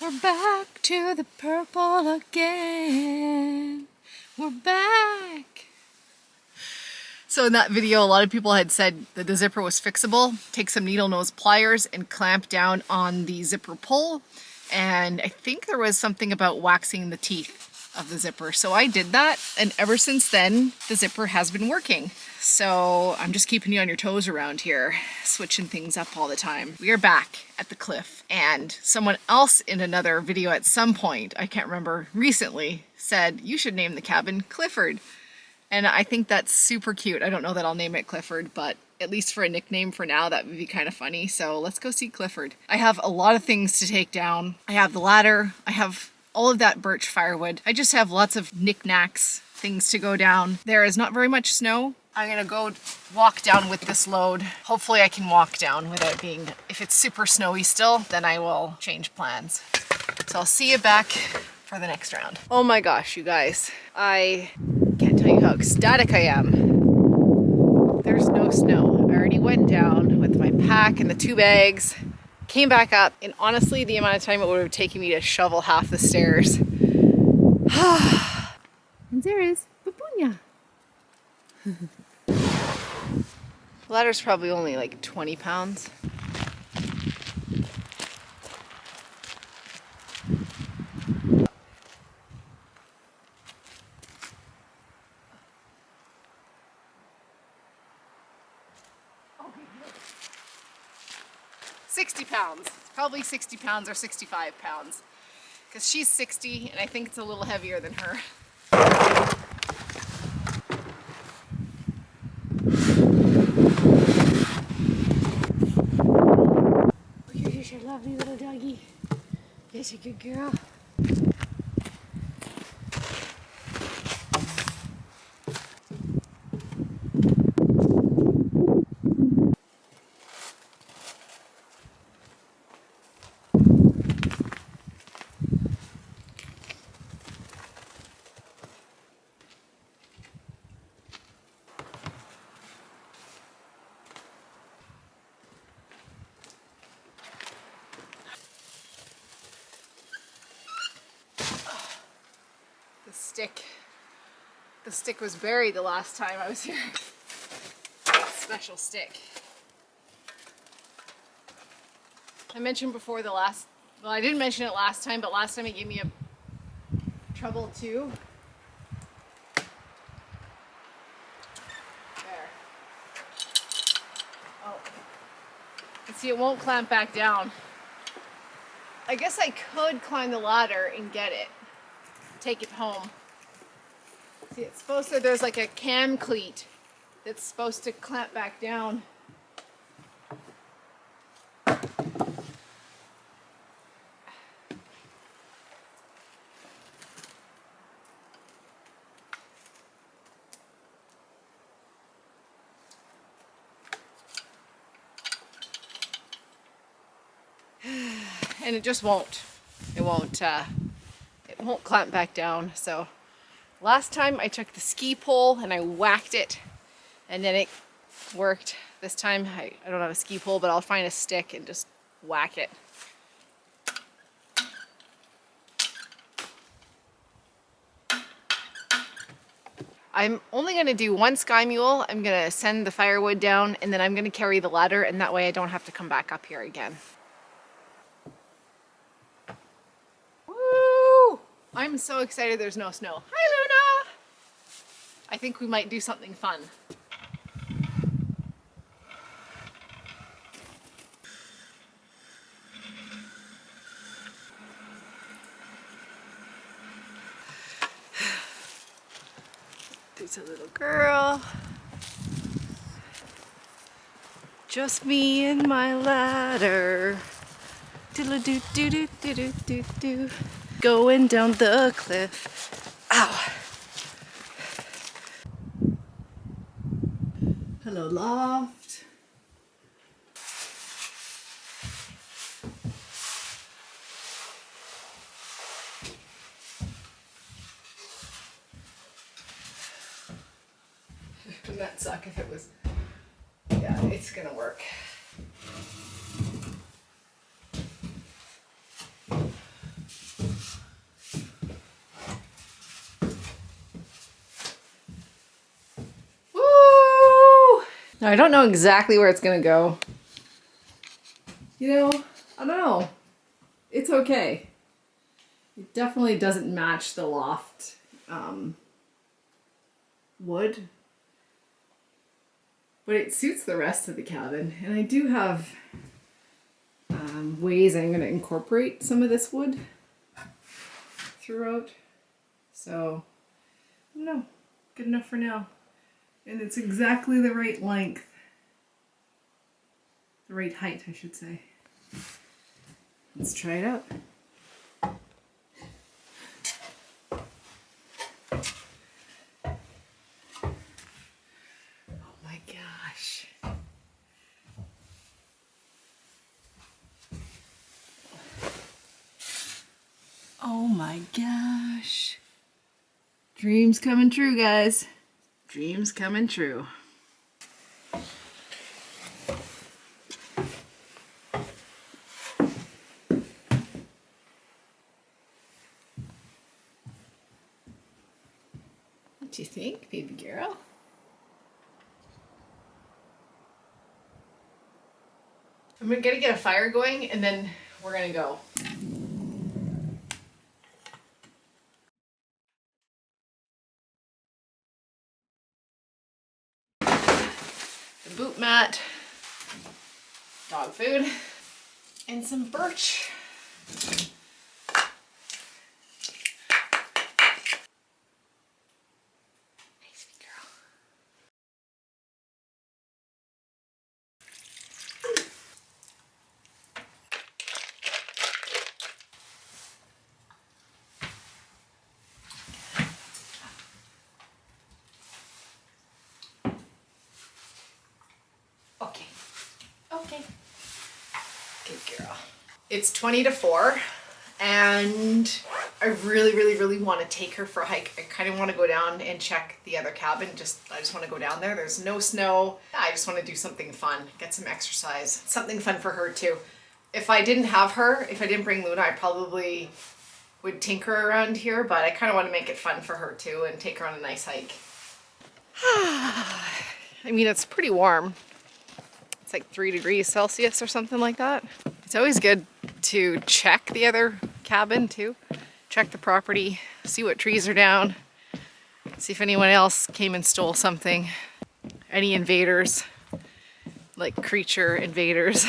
We're back to the purple again. We're back. So in that video, a lot of people had said that the zipper was fixable. Take some needle nose pliers and clamp down on the zipper pull. And I think there was something about waxing the teeth of the zipper. So I did that, and ever since then, the zipper has been working. So I'm just keeping you on your toes around here, switching things up all the time. We are back at the cliff, and someone else in another video at some point, I can't remember, recently said you should name the cabin Clifford. And I think that's super cute. I don't know that I'll name it Clifford, but at least for a nickname for now, that would be kind of funny. So let's go see Clifford. I have a lot of things to take down. I have the ladder. I have all of that birch firewood. I just have lots of knickknacks, things to go down. There is not very much snow. I'm gonna go walk down with this load. Hopefully I can walk down without being, if it's super snowy still, then I will change plans. So I'll see you back for the next round. Oh my gosh, you guys. I can't tell you how ecstatic I am. There's no snow. I already went down with my pack and the 2 bags, came back up, and honestly, the amount of time it would have taken me to shovel half the stairs. And there is Babunya. The ladder's probably only like 20 pounds. £60. Probably 60 pounds or 65 pounds. Because she's 60 and I think it's a little heavier than her. Oh, here's your lovely little doggy. Yes, a good girl. The stick was buried the last time I was here. Special stick. I mentioned before well, I didn't mention it last time, but last time it gave me a trouble too. There. Oh. And see, it won't clamp back down. I guess I could climb the ladder and get it. Take it home. See, it's supposed to, there's like a cam cleat that's supposed to clamp back down. And it just won't. It won't clamp back down. So last time I took the ski pole and I whacked it and then it worked. This time I don't have a ski pole, but I'll find a stick and just whack it. I'm only going to do one sky mule. I'm going to send the firewood down and then I'm going to carry the ladder, and that way I don't have to come back up here again. Woo! I'm so excited there's no snow. Hi, Luna! I think we might do something fun. There's a little girl. Just me and my ladder. Diddle-doo-doo-doo-doo-doo-doo. Going down the cliff. Ow. Hello, loft. Wouldn't that suck if it was... Yeah, it's gonna work. I don't know exactly where it's gonna go. You know, I don't know. It's okay. It definitely doesn't match the loft wood, but it suits the rest of the cabin. And I do have ways I'm going to incorporate some of this wood throughout. So, I don't know. Good enough for now. And it's exactly the right length. The right height, I should say. Let's try it out. Oh my gosh. Oh my gosh. Dreams coming true, guys. Dreams coming true. What do you think, baby girl? I'm gonna get a fire going and then we're gonna go. The boot mat, dog food, and some birch. Nice girl. Okay. Okay. Good girl. It's 20 to 4 and I really want to take her for a hike. I kind of want to go down and check the other cabin. I just want to go down there. There's no snow. I just want to do something fun, get some exercise, something fun for her too. If I didn't have her, if I didn't bring Luna, I probably would tinker around here, but I kind of want to make it fun for her too and take her on a nice hike. I mean, it's pretty warm. It's like 3 degrees Celsius or something like that. It's always good to check the other cabin too. Check the property, see what trees are down, see if anyone else came and stole something. Any invaders, like creature invaders.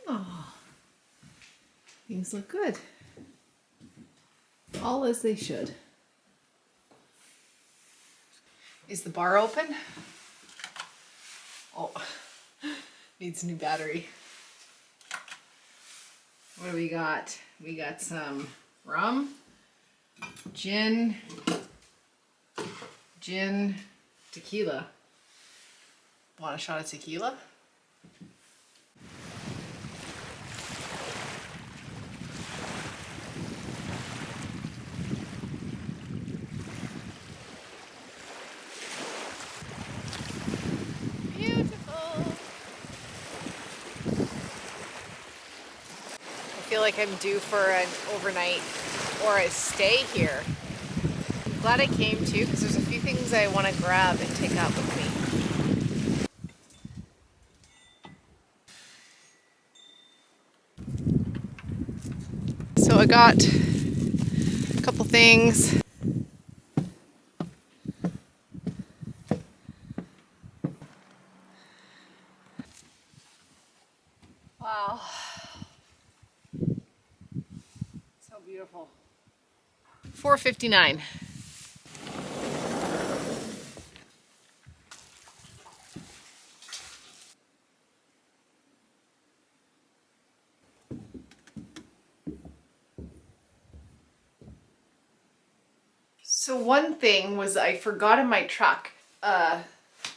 Oh, things look good. All as they should. Is the bar open? Oh, needs a new battery. What do we got? We got some rum, gin, tequila. Want a shot of tequila? I feel like I'm due for an overnight or a stay here. I'm glad I came too because there's a few things I want to grab and take out with me. So I got a couple things. Wow. So beautiful. 4:59. So one thing was I forgot in my truck.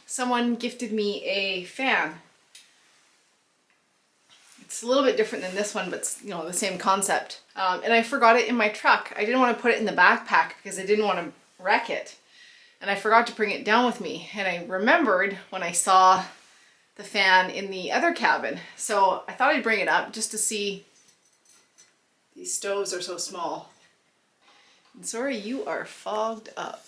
Someone gifted me a fan It's a little bit different than this one, but you know, the same concept. And I forgot it in my truck. I didn't want to put it in the backpack because I didn't want to wreck it. And I forgot to bring it down with me. And I remembered when I saw the fan in the other cabin. So I thought I'd bring it up just to see. These stoves are so small. And sorry, you are fogged up.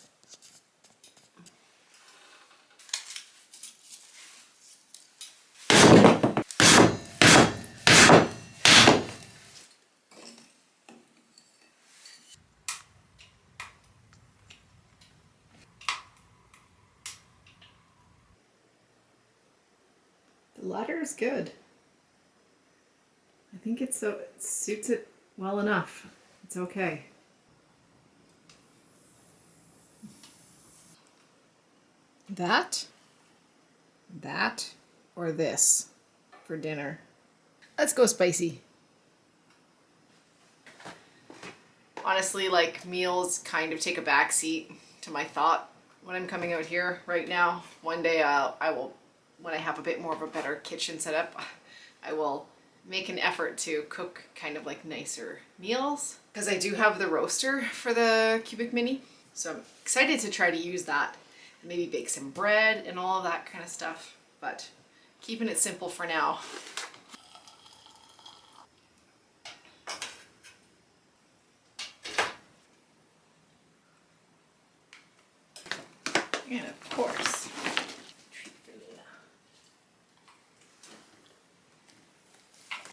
The ladder is good. I think it suits it well enough. It's okay. That, or this for dinner. Let's go spicy. Honestly, like, meals kind of take a back seat to my thought when I'm coming out here right now. One day I will, when I have a bit more of a better kitchen setup, I will make an effort to cook kind of like nicer meals, because I do have the roaster for the Cubic Mini. So I'm excited to try to use that and maybe bake some bread and all of that kind of stuff, but keeping it simple for now. And of course,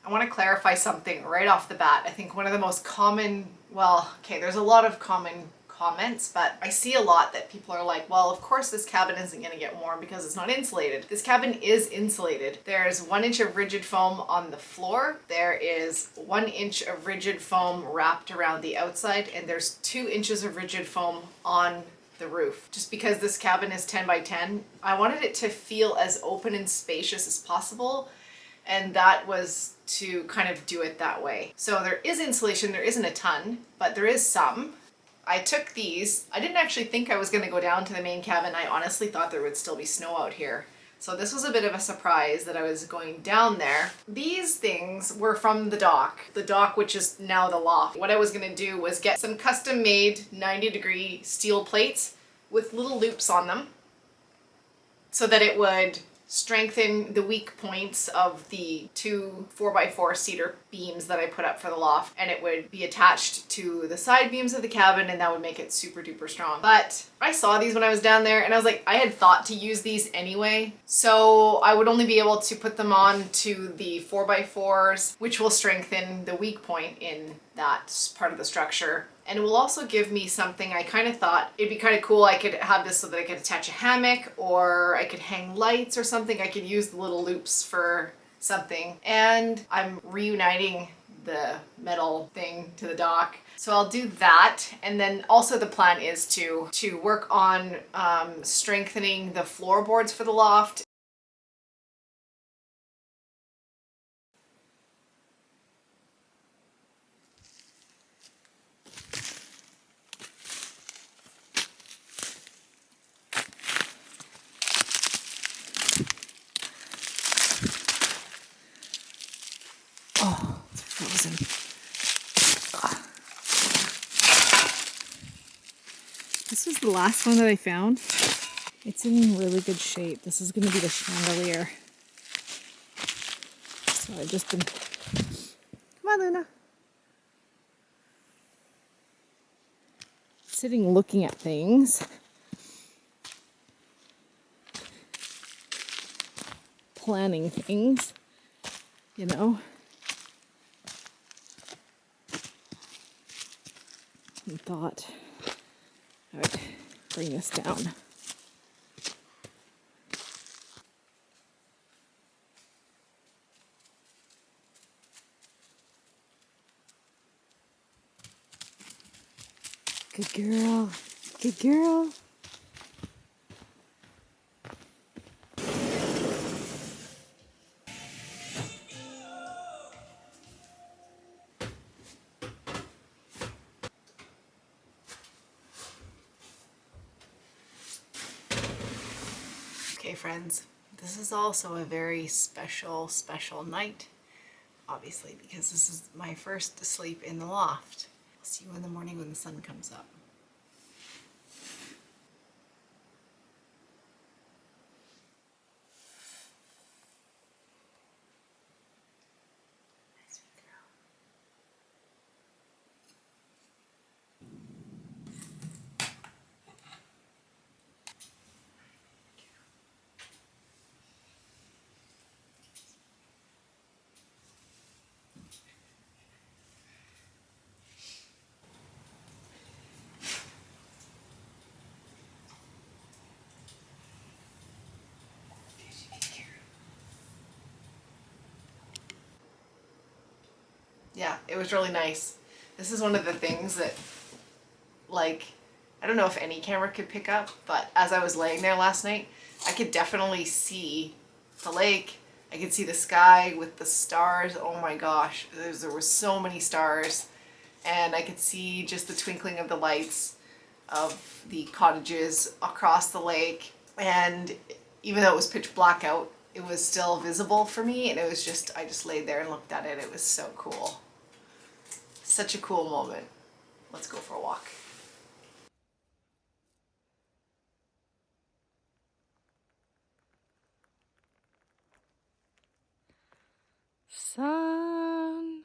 I want to clarify something right off the bat. I think one of the most common, well, okay, there's a lot of common comments, but I see a lot that people are like, well, of course this cabin isn't going to get warm because it's not insulated. This cabin is insulated. There's 1 inch of rigid foam on the floor. There is 1 inch of rigid foam wrapped around the outside, and there's 2 inches of rigid foam on the roof. Just because this cabin is 10 by 10, I wanted it to feel as open and spacious as possible, and that was to kind of do it that way. So there is insulation, there isn't a ton, but there is some. I took these. I didn't actually think I was going to go down to the main cabin. I honestly thought there would still be snow out here. So this was a bit of a surprise that I was going down there. These things were from the dock which is now the loft. What I was going to do was get some custom made 90-degree steel plates with little loops on them so that it would strengthen the weak points of the 2 4x4 cedar beams that I put up for the loft, and it would be attached to the side beams of the cabin, and that would make it super duper strong. But I saw these when I was down there, and I was like, I had thought to use these anyway, so I would only be able to put them on to the 4x4s, which will strengthen the weak point in that part of the structure. And it will also give me something. I kind of thought it'd be kind of cool. I could have this so that I could attach a hammock, or I could hang lights or something. I could use the little loops for something. And I'm reuniting the metal thing to the dock. So I'll do that. And then also the plan is to work on strengthening the floorboards for the loft. Oh, it's frozen. This was the last one that I found. It's in really good shape. This is going to be the chandelier. So I've just been... Come on, Luna. Sitting looking at things. Planning things, you know. And thought I would bring this down. Good girl. Good girl. Okay, friends, this is also a very special, special night. obviously, because this is my first sleep in the loft. I'll see you in the morning when the sun comes up. Yeah, it was really nice. This is one of the things that, like, I don't know if any camera could pick up, but as I was laying there last night, I could definitely see the lake. I could see the sky with the stars. Oh my gosh, there were so many stars. And I could see just the twinkling of the lights of the cottages across the lake. And even though it was pitch black out, it was still visible for me. And it was just, I just laid there and looked at it. It was so cool. Such a cool moment. Let's go for a walk. Sun.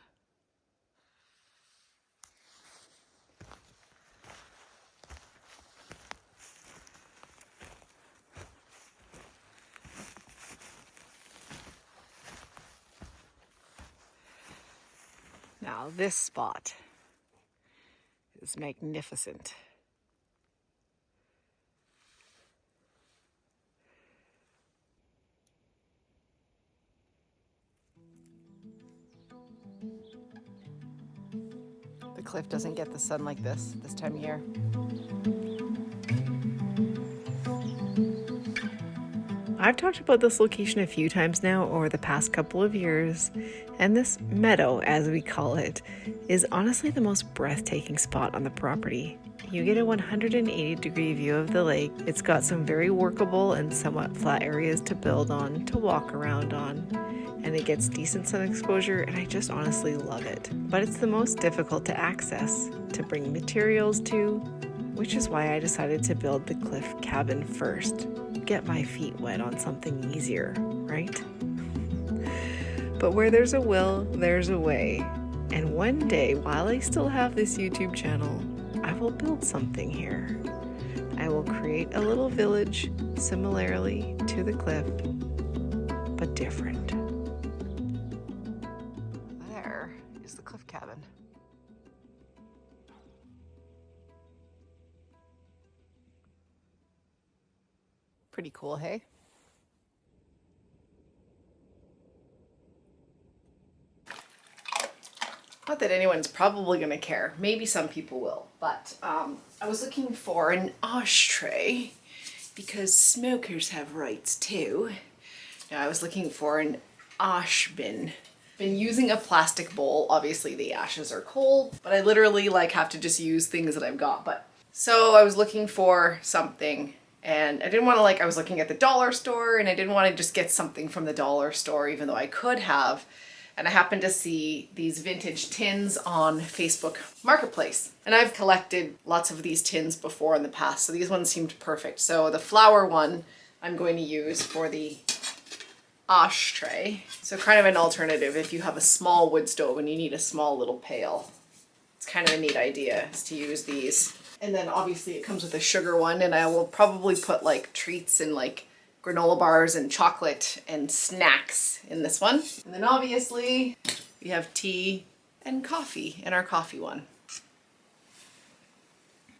Now this spot is magnificent. The cliff doesn't get the sun like this time of year. I've talked about this location a few times now over the past couple of years, and this meadow, as we call it, is honestly the most breathtaking spot on the property. You get a 180-degree view of the lake. It's got some very workable and somewhat flat areas to build on, to walk around on, and it gets decent sun exposure, and I just honestly love it. But it's the most difficult to access, to bring materials to, which is why I decided to build the cliff cabin first. Get my feet wet on something easier, right? But where there's a will, there's a way. And one day, while I still have this YouTube channel, I will build something here. I will create a little village similarly to the cliff, but different. There is the cliff cabin. Pretty cool, hey? Not that anyone's probably going to care. Maybe some people will. But I was looking for an ashtray because smokers have rights too. Now I was looking for an ash bin. Been using a plastic bowl. Obviously the ashes are cold, but I literally have to just use things that I've got. But so I was looking for something. And I didn't want to I was looking at the dollar store and I didn't want to just get something from the dollar store, even though I could have. And I happened to see these vintage tins on Facebook Marketplace. And I've collected lots of these tins before in the past, so these ones seemed perfect. So the flower one I'm going to use for the ashtray. So kind of an alternative if you have a small wood stove and you need a small little pail. It's kind of a neat idea is to use these. And then obviously it comes with a sugar one, and I will probably put treats and granola bars and chocolate and snacks in this one. And then obviously we have tea and coffee in our coffee one.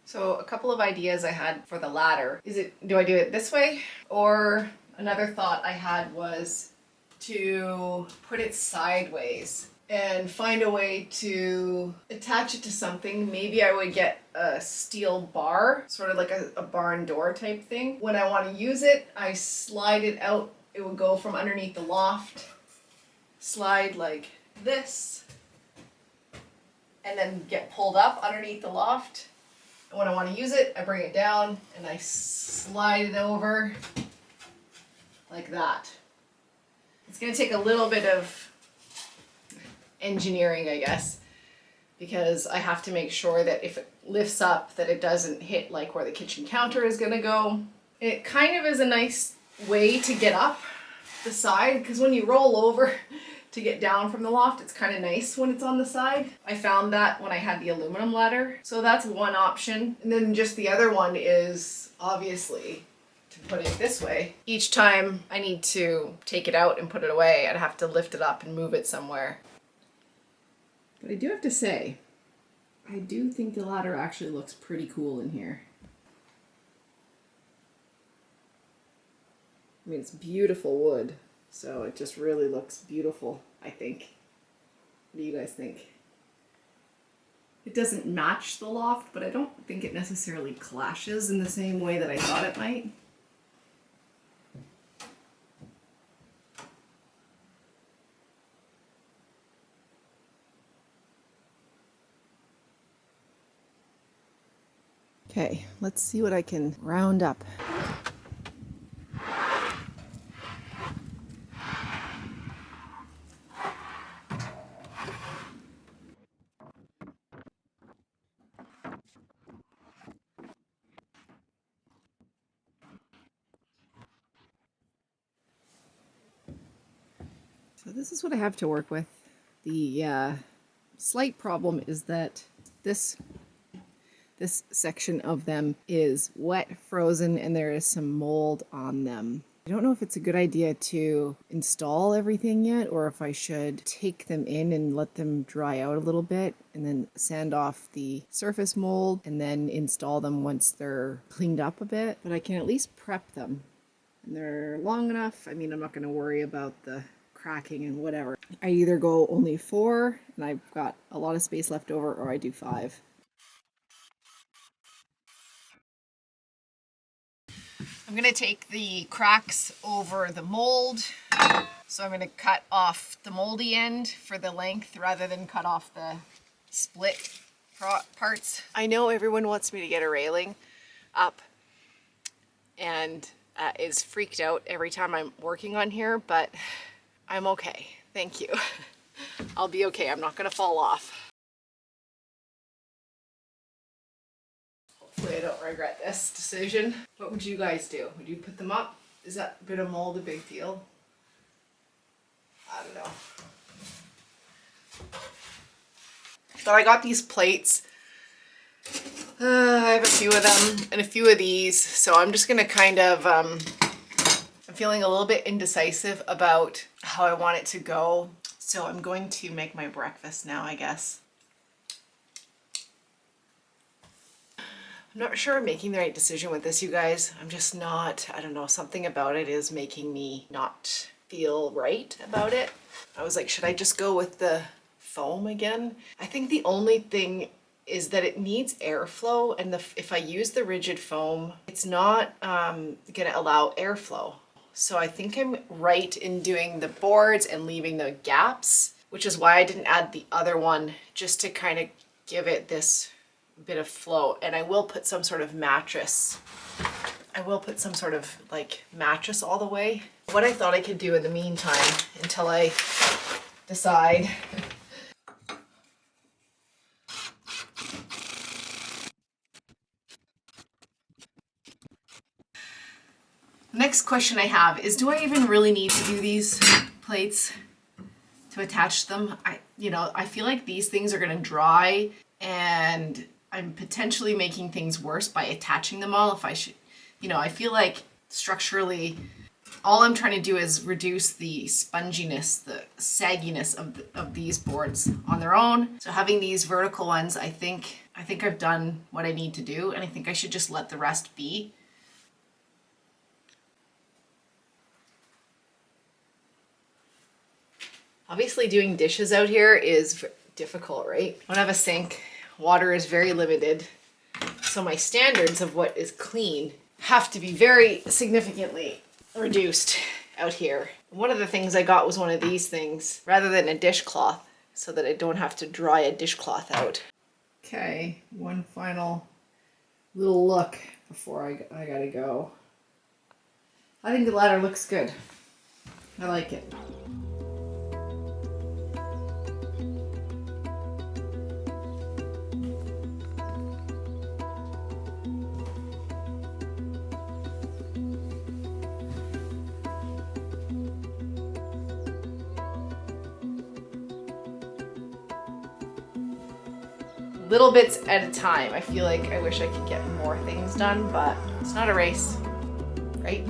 So a couple of ideas I had for the ladder. Do I do it this way? Or another thought I had was to put it sideways and find a way to attach it to something. Maybe I would get a steel bar, sort of like a barn door type thing. When I want to use it, I slide it out. It would go from underneath the loft, slide like this, and then get pulled up underneath the loft. And when I want to use it, I bring it down and I slide it over like that. It's going to take a little bit of engineering, I guess, because I have to make sure that if it lifts up that it doesn't hit like where the kitchen counter is gonna go. It kind of is a nice way to get up the side, because when you roll over to get down from the loft, it's kind of nice when it's on the side. I found that when I had the aluminum ladder. So that's one option. And then just the other one is obviously to put it this way. Each time I need to take it out and put it away, I'd have to lift it up and move it somewhere. But I do have to say, I do think the ladder actually looks pretty cool in here. I mean, it's beautiful wood, so it just really looks beautiful, I think. What do you guys think? It doesn't match the loft, but I don't think it necessarily clashes in the same way that I thought it might. Okay, let's see what I can round up. So this is what I have to work with. The slight problem is that this section of them is wet, frozen, and there is some mold on them. I don't know if it's a good idea to install everything yet, or if I should take them in and let them dry out a little bit and then sand off the surface mold and then install them once they're cleaned up a bit. But I can at least prep them. And they're long enough. I mean, I'm not going to worry about the cracking and whatever. I either go only 4 and I've got a lot of space left over, or I do 5. I'm going to take the cracks over the mold. So I'm going to cut off the moldy end for the length rather than cut off the split parts. I know everyone wants me to get a railing up and is freaked out every time I'm working on here, but I'm okay. Thank you. I'll be okay. I'm not going to fall off. Hopefully I don't regret this decision. What would you guys do? Would you put them up? Is that bit of mold a big deal? I don't know. But I got these plates. I have a few of them and a few of these, so I'm just going to kind of I'm feeling a little bit indecisive about how I want it to go. So I'm going to make my breakfast now, I guess. I'm not sure I'm making the right decision with this, you guys. I'm just not, I don't know, something about it is making me not feel right about it. I was like, should I just go with the foam again? I think the only thing is that it needs airflow, and if I use the rigid foam, it's not gonna allow airflow. So I think I'm right in doing the boards and leaving the gaps, which is why I didn't add the other one, just to kind of give it this bit of flow. And I will put some sort of mattress. I will put some sort of like mattress all the way. What I thought I could do in the meantime until I decide. Next question I have is, do I even really need to do these plates to attach them? I feel like these things are gonna dry and I'm potentially making things worse by attaching them all. If I should, I feel like structurally, all I'm trying to do is reduce the sponginess, the sagginess of these boards on their own. So having these vertical ones, I think I've done what I need to do, and I think I should just let the rest be. Obviously doing dishes out here is difficult, right? I don't have a sink. Water is very limited. So my standards of what is clean have to be very significantly reduced out here. One of the things I got was one of these things rather than a dishcloth, so that I don't have to dry a dishcloth out. Okay, one final little look before I gotta go. I think the ladder looks good. I like it. little bits at a time. I feel like I wish I could get more things done, but it's not a race, right?